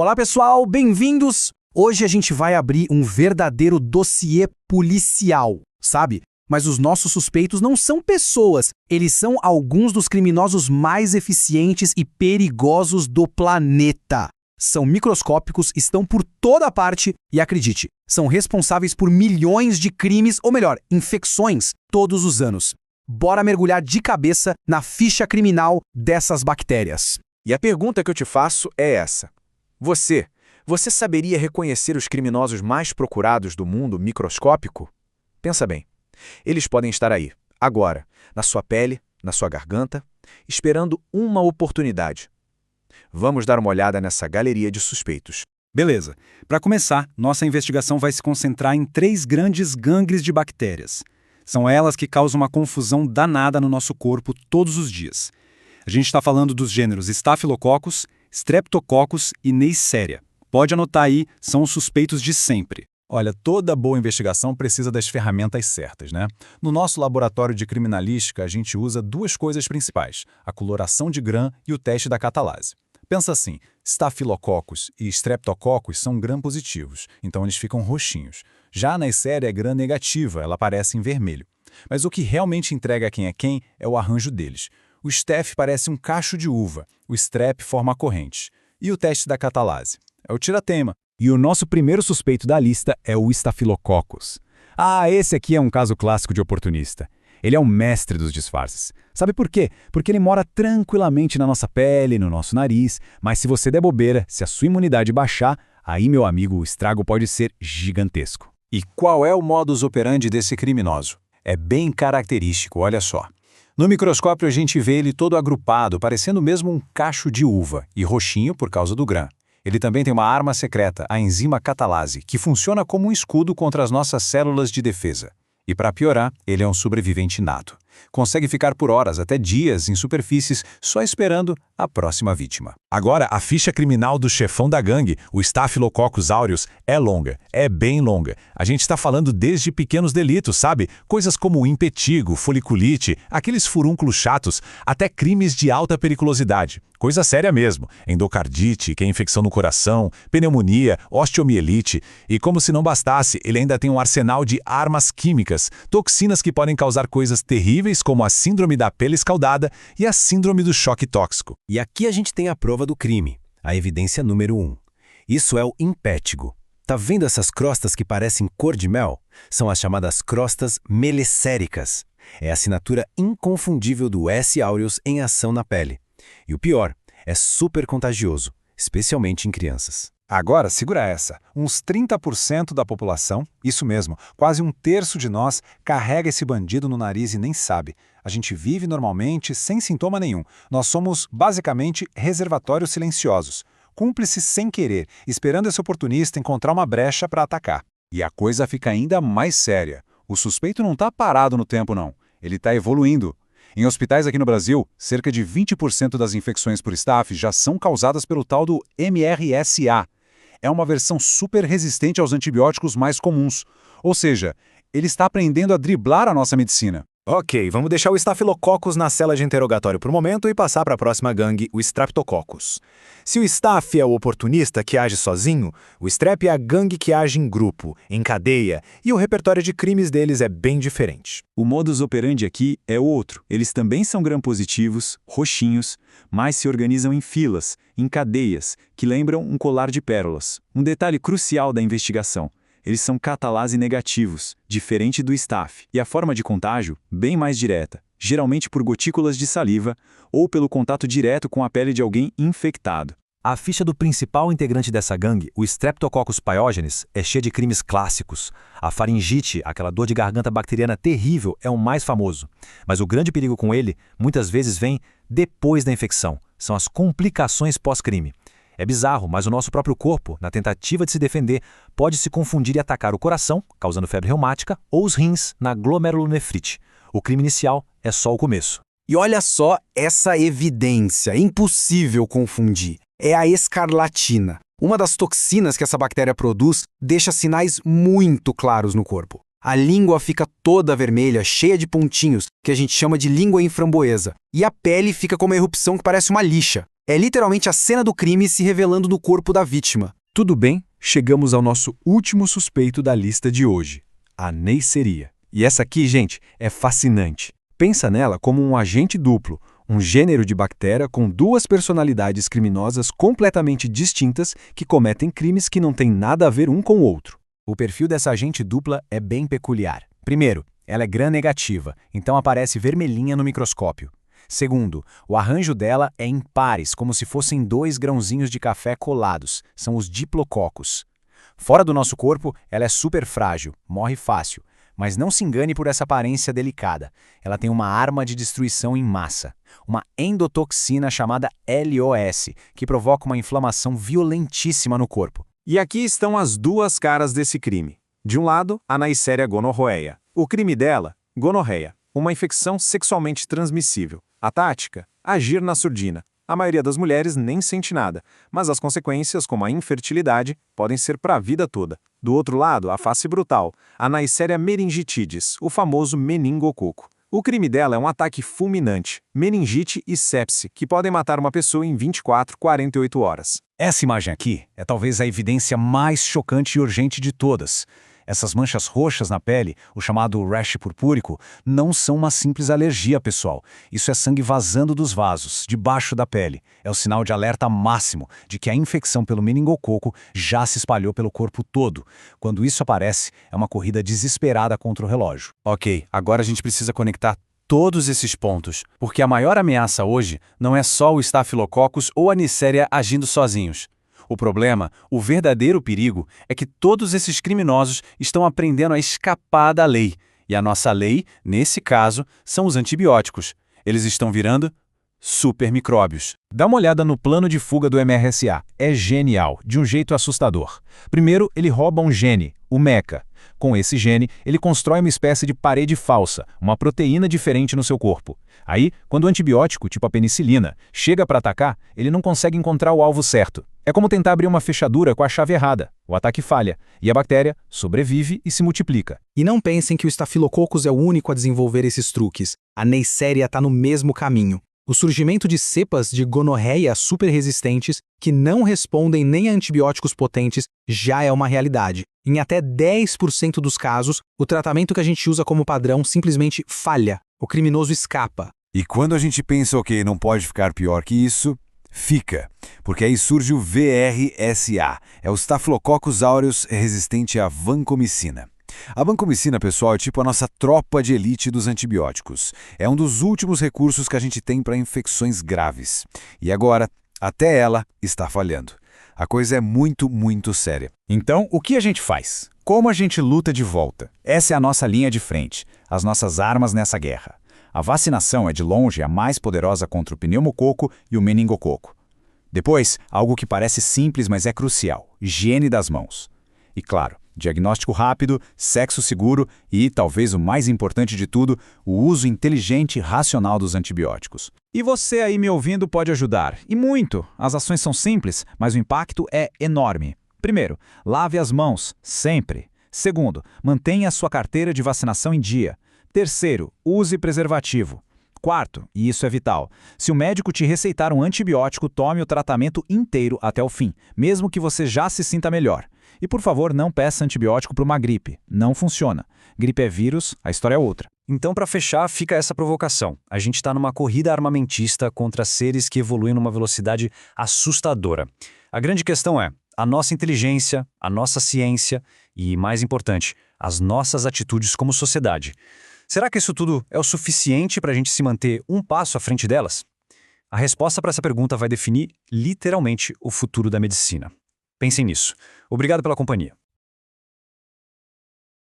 Olá pessoal, bem-vindos! Hoje a gente vai abrir um verdadeiro dossiê policial, sabe? Mas os nossos suspeitos não são pessoas, eles são alguns dos criminosos mais eficientes e perigosos do planeta. São microscópicos, estão por toda parte e, acredite, são responsáveis por milhões de crimes, ou melhor, infecções, todos os anos. Bora mergulhar de cabeça na ficha criminal dessas bactérias. E a pergunta que eu te faço é essa. Você saberia reconhecer os criminosos mais procurados do mundo microscópico? Pensa bem. Eles podem estar aí, agora, na sua pele, na sua garganta, esperando uma oportunidade. Vamos dar uma olhada nessa galeria de suspeitos. Beleza. Para começar, nossa investigação vai se concentrar em 3 grandes gangues de bactérias. São elas que causam uma confusão danada no nosso corpo todos os dias. A gente está falando dos gêneros Staphylococcus, Streptococcus e Neisseria. Pode anotar aí, são os suspeitos de sempre. Olha, toda boa investigação precisa das ferramentas certas, né? No nosso laboratório de criminalística, a gente usa 2 coisas principais, a coloração de Gram e o teste da catalase. Pensa assim, Staphylococcus e Streptococcus são gram-positivos, então eles ficam roxinhos. Já a Neisseria é gram-negativa, ela aparece em vermelho. Mas o que realmente entrega quem é o arranjo deles. O Staph parece um cacho de uva, o Strep forma correntes. E o teste da catalase? É o tira-teima. E o nosso primeiro suspeito da lista é o Staphylococcus. Esse aqui é um caso clássico de oportunista. Ele é um mestre dos disfarces. Sabe por quê? Porque ele mora tranquilamente na nossa pele, no nosso nariz, mas se você der bobeira, se a sua imunidade baixar, aí, meu amigo, o estrago pode ser gigantesco. E qual é o modus operandi desse criminoso? É bem característico, olha só. No microscópio a gente vê ele todo agrupado, parecendo mesmo um cacho de uva, e roxinho por causa do Gram. Ele também tem uma arma secreta, a enzima catalase, que funciona como um escudo contra as nossas células de defesa. E para piorar, ele é um sobrevivente nato. Consegue ficar por horas, até dias, em superfícies, só esperando a próxima vítima. Agora, a ficha criminal do chefão da gangue, o Staphylococcus aureus, é longa, é bem longa. A gente está falando desde pequenos delitos, sabe? Coisas como impetigo, foliculite, aqueles furúnculos chatos, até crimes de alta periculosidade. Coisa séria mesmo, endocardite, que é infecção no coração, pneumonia, osteomielite. E como se não bastasse, ele ainda tem um arsenal de armas químicas, toxinas que podem causar coisas terríveis como a síndrome da pele escaldada e a síndrome do choque tóxico. E aqui a gente tem a prova do crime, a evidência número 1. Isso é o impétigo. Tá vendo essas crostas que parecem cor de mel? São as chamadas crostas melicéricas. É a assinatura inconfundível do S. aureus em ação na pele. E o pior, é super contagioso, especialmente em crianças. Agora, segura essa. Uns 30% da população, isso mesmo, quase 1/3 de nós, carrega esse bandido no nariz e nem sabe. A gente vive normalmente, sem sintoma nenhum. Nós somos, basicamente, reservatórios silenciosos. Cúmplices sem querer, esperando esse oportunista encontrar uma brecha para atacar. E a coisa fica ainda mais séria. O suspeito não está parado no tempo, não. Ele está evoluindo. Em hospitais aqui no Brasil, cerca de 20% das infecções por Staph já são causadas pelo tal do MRSA. É uma versão super resistente aos antibióticos mais comuns. Ou seja, ele está aprendendo a driblar a nossa medicina. Ok, vamos deixar o Staphylococcus na cela de interrogatório por um momento e passar para a próxima gangue, o Streptococcus. Se o Staph é o oportunista que age sozinho, o Strep é a gangue que age em grupo, em cadeia, e o repertório de crimes deles é bem diferente. O modus operandi aqui é outro. Eles também são gram-positivos, roxinhos, mas se organizam em filas, em cadeias, que lembram um colar de pérolas. Um detalhe crucial da investigação. Eles são catalase negativos, diferente do Staph, e a forma de contágio, bem mais direta, geralmente por gotículas de saliva ou pelo contato direto com a pele de alguém infectado. A ficha do principal integrante dessa gangue, o Streptococcus pyogenes, é cheia de crimes clássicos. A faringite, aquela dor de garganta bacteriana terrível, é o mais famoso. Mas o grande perigo com ele, muitas vezes vem depois da infecção. São as complicações pós-crime. É bizarro, mas o nosso próprio corpo, na tentativa de se defender, pode se confundir e atacar o coração, causando febre reumática, ou os rins, na glomerulonefrite. O crime inicial é só o começo. E olha só essa evidência, impossível confundir. É a escarlatina. Uma das toxinas que essa bactéria produz deixa sinais muito claros no corpo. A língua fica toda vermelha, cheia de pontinhos, que a gente chama de língua em framboesa. E a pele fica com uma erupção que parece uma lixa. É literalmente a cena do crime se revelando no corpo da vítima. Tudo bem, chegamos ao nosso último suspeito da lista de hoje, a Neisseria. E essa aqui, gente, é fascinante. Pensa nela como um agente duplo, um gênero de bactéria com duas personalidades criminosas completamente distintas que cometem crimes que não têm nada a ver um com o outro. O perfil dessa agente dupla é bem peculiar. Primeiro, ela é gram-negativa, então aparece vermelhinha no microscópio. Segundo, o arranjo dela é em pares, como se fossem 2 grãozinhos de café colados, são os diplococos. Fora do nosso corpo, ela é super frágil, morre fácil. Mas não se engane por essa aparência delicada. Ela tem uma arma de destruição em massa, uma endotoxina chamada LOS, que provoca uma inflamação violentíssima no corpo. E aqui estão as duas caras desse crime. De um lado, a Neisseria gonorrhoeae. O crime dela, gonorreia, uma infecção sexualmente transmissível. A tática, agir na surdina. A maioria das mulheres nem sente nada, mas as consequências, como a infertilidade, podem ser para a vida toda. Do outro lado, a face brutal, a Neisseria meningitidis, o famoso meningococo. O crime dela é um ataque fulminante, meningite e sepse, que podem matar uma pessoa em 24, 48 horas. Essa imagem aqui é talvez a evidência mais chocante e urgente de todas. Essas manchas roxas na pele, o chamado rash purpúrico, não são uma simples alergia, pessoal. Isso é sangue vazando dos vasos, debaixo da pele. É o sinal de alerta máximo de que a infecção pelo meningococo já se espalhou pelo corpo todo. Quando isso aparece, é uma corrida desesperada contra o relógio. Ok, agora a gente precisa conectar todos esses pontos, porque a maior ameaça hoje não é só o Staphylococcus ou a Neisseria agindo sozinhos. O problema, o verdadeiro perigo, é que todos esses criminosos estão aprendendo a escapar da lei. E a nossa lei, nesse caso, são os antibióticos. Eles estão virando supermicróbios. Dá uma olhada no plano de fuga do MRSA. É genial, de um jeito assustador. Primeiro, ele rouba um gene, o MECA. Com esse gene, ele constrói uma espécie de parede falsa, uma proteína diferente no seu corpo. Aí, quando o antibiótico, tipo a penicilina, chega para atacar, ele não consegue encontrar o alvo certo. É como tentar abrir uma fechadura com a chave errada. O ataque falha, e a bactéria sobrevive e se multiplica. E não pensem que o Staphylococcus é o único a desenvolver esses truques. A Neisseria está no mesmo caminho. O surgimento de cepas de gonorreia superresistentes que não respondem nem a antibióticos potentes já é uma realidade. Em até 10% dos casos, o tratamento que a gente usa como padrão simplesmente falha. O criminoso escapa. E quando a gente pensa, ok, não pode ficar pior que isso, fica. Porque aí surge o VRSA, é o Staphylococcus aureus resistente à vancomicina. A vancomicina, pessoal, é tipo a nossa tropa de elite dos antibióticos. É um dos últimos recursos que a gente tem para infecções graves. E agora, até ela está falhando. A coisa é muito, muito séria. Então, o que a gente faz? Como a gente luta de volta? Essa é a nossa linha de frente, as nossas armas nessa guerra. A vacinação é de longe a mais poderosa contra o pneumococo e o meningococo. Depois, algo que parece simples, mas é crucial: higiene das mãos. E claro, diagnóstico rápido, sexo seguro e, talvez o mais importante de tudo, o uso inteligente e racional dos antibióticos. E você aí me ouvindo pode ajudar, e muito. As ações são simples, mas o impacto é enorme. Primeiro, lave as mãos, sempre. Segundo, mantenha a sua carteira de vacinação em dia. Terceiro, use preservativo. Quarto, e isso é vital, se o médico te receitar um antibiótico, tome o tratamento inteiro até o fim, mesmo que você já se sinta melhor. E por favor, não peça antibiótico para uma gripe. Não funciona. Gripe é vírus, a história é outra. Então, para fechar, fica essa provocação. A gente está numa corrida armamentista contra seres que evoluem numa velocidade assustadora. A grande questão é a nossa inteligência, a nossa ciência e, mais importante, as nossas atitudes como sociedade. Será que isso tudo é o suficiente para a gente se manter um passo à frente delas? A resposta para essa pergunta vai definir, literalmente, o futuro da medicina. Pensem nisso. Obrigado pela companhia.